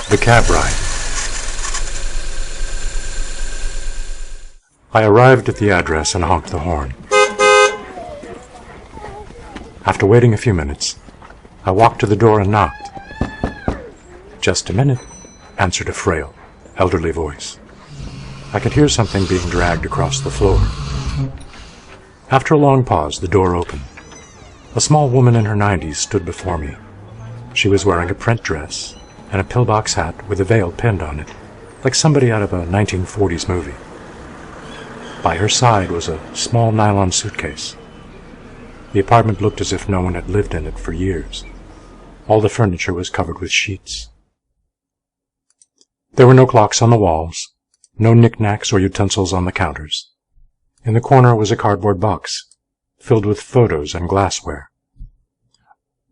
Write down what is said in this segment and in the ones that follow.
The cab ride. I arrived at the address and honked the horn. After waiting a few minutes, I walked to the door and knocked. "Just a minute," answered a frail, elderly voice. I could hear something being dragged across the floor. After a long pause, the door opened. A small woman in her 90s stood before me. She was wearing a print dress and a pillbox hat with a veil pinned on it, like somebody out of a 1940s movie. By her side was a small nylon suitcase. The apartment looked as if no one had lived in it for years. All the furniture was covered with sheets. There were no clocks on the walls, no knickknacks or utensils on the counters. In the corner was a cardboard box, filled with photos and glassware.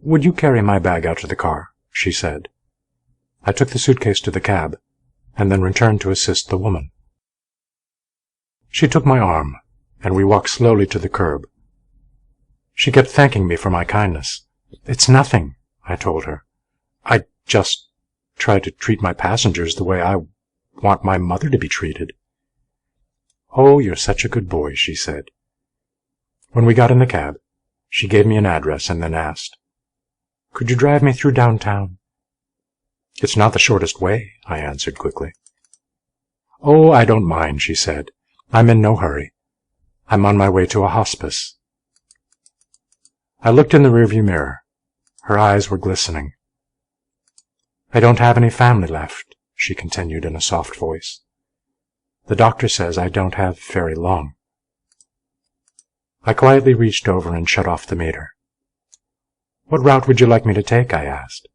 "Would you carry my bag out to the car?" she said. I took the suitcase to the cab, and then returned to assist the woman. She took my arm, and we walked slowly to the curb. She kept thanking me for my kindness. "It's nothing," I told her. "I just try to treat my passengers the way I want my mother to be treated." "Oh, you're such a good boy," she said. When we got in the cab, she gave me an address and then asked, "Could you drive me through downtown?" "It's not the shortest way," I answered quickly. "Oh, I don't mind," she said. "I'm in no hurry. I'm on my way to a hospice." I looked in the rearview mirror. Her eyes were glistening. "I don't have any family left," she continued in a soft voice. "The doctor says I don't have very long." I quietly reached over and shut off the meter. "What route would you like me to take?" I asked.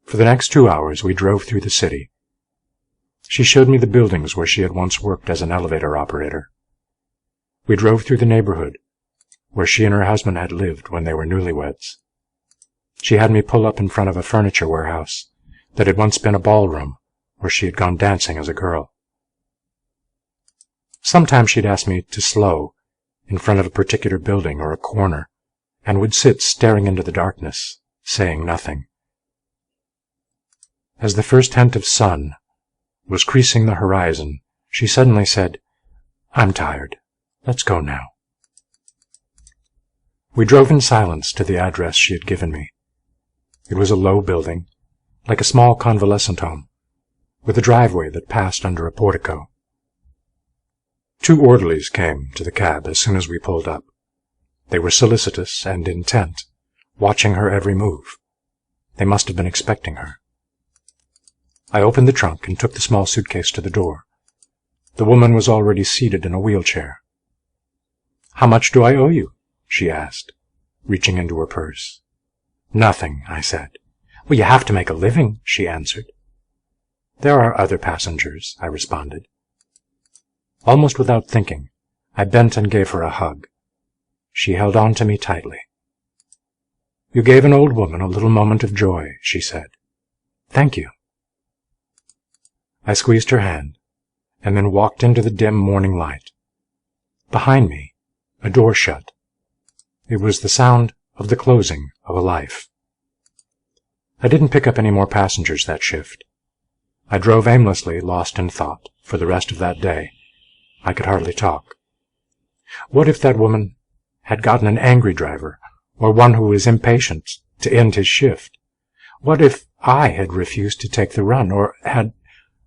For the next 2 hours we drove through the city. She showed me the buildings where she had once worked as an elevator operator. We drove through the neighborhood where she and her husband had lived when they were newlyweds. She had me pull up in front of a furniture warehouse that had once been a ballroom where she had gone dancing as a girl. Sometimes she'd ask me to slow in front of a particular building or a corner, and would sit staring into the darkness, saying nothing. As the first hint of sun was creasing the horizon, she suddenly said, "I'm tired. Let's go now." We drove in silence to the address she had given me. It was a low building, like a small convalescent home, with a driveway that passed under a portico. 2 orderlies came to the cab as soon as we pulled up. They were solicitous and intent, watching her every move. They must have been expecting her. I opened the trunk and took the small suitcase to the door. The woman was already seated in a wheelchair. "How much do I owe you?" she asked, reaching into her purse. "Nothing," I said. "Well, you have to make a living," she answered. "There are other passengers," I responded. Almost without thinking, I bent and gave her a hug. She held on to me tightly. "You gave an old woman a little moment of joy," she said. "Thank you." I squeezed her hand, and then walked into the dim morning light. Behind me, a door shut. It was the sound of the closing of a life. I didn't pick up any more passengers that shift. I drove aimlessly, lost in thought, for the rest of that day. I could hardly talk. What if that woman had gotten an angry driver, or one who was impatient to end his shift? What if I had refused to take the run, or had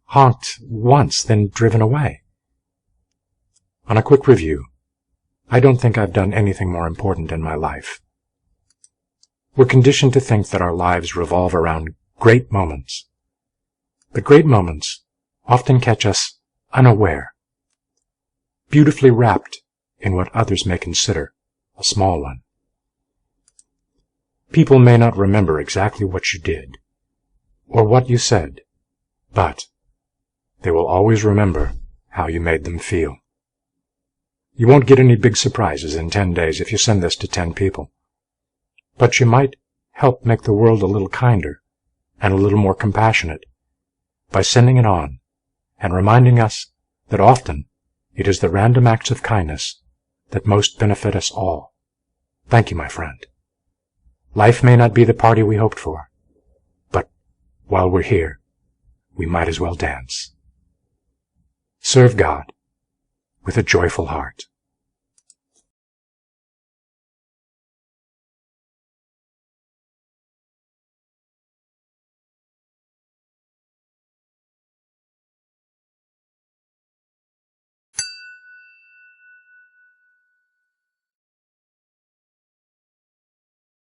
honked once, then driven away? On a quick review, I don't think I've done anything more important in my life. We're conditioned to think that our lives revolve around great moments. But great moments often catch us unaware, beautifully wrapped in what others may consider a small one. People may not remember exactly what you did, or what you said, but they will always remember how you made them feel. You won't get any big surprises in 10 days if you send this to 10 people. But you might help make the world a little kinder and a little more compassionate by sending it on and reminding us that often it is the random acts of kindness that most benefit us all. Thank you, my friend. Life may not be the party we hoped for, but while we're here, we might as well dance. Serve God with a joyful heart.